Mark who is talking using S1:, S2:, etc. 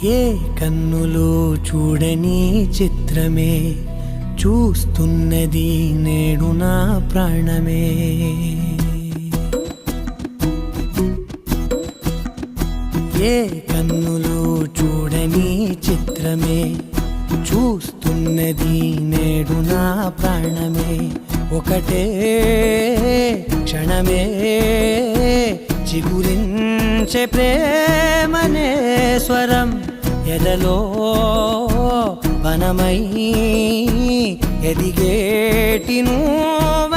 S1: ఏ కన్నులో చూడని చిత్రమే చూస్తున్నది నేడు నా ప్రాణమే. ఏ కన్నులో చూడని చిత్రమే చూస్తున్నది నేడు నా ప్రాణమే. ఒకటే క్షణమే చిగురించే ప్రేమనే స్వరం ఎదలో వనమై ఎదిగేటి నువ్వే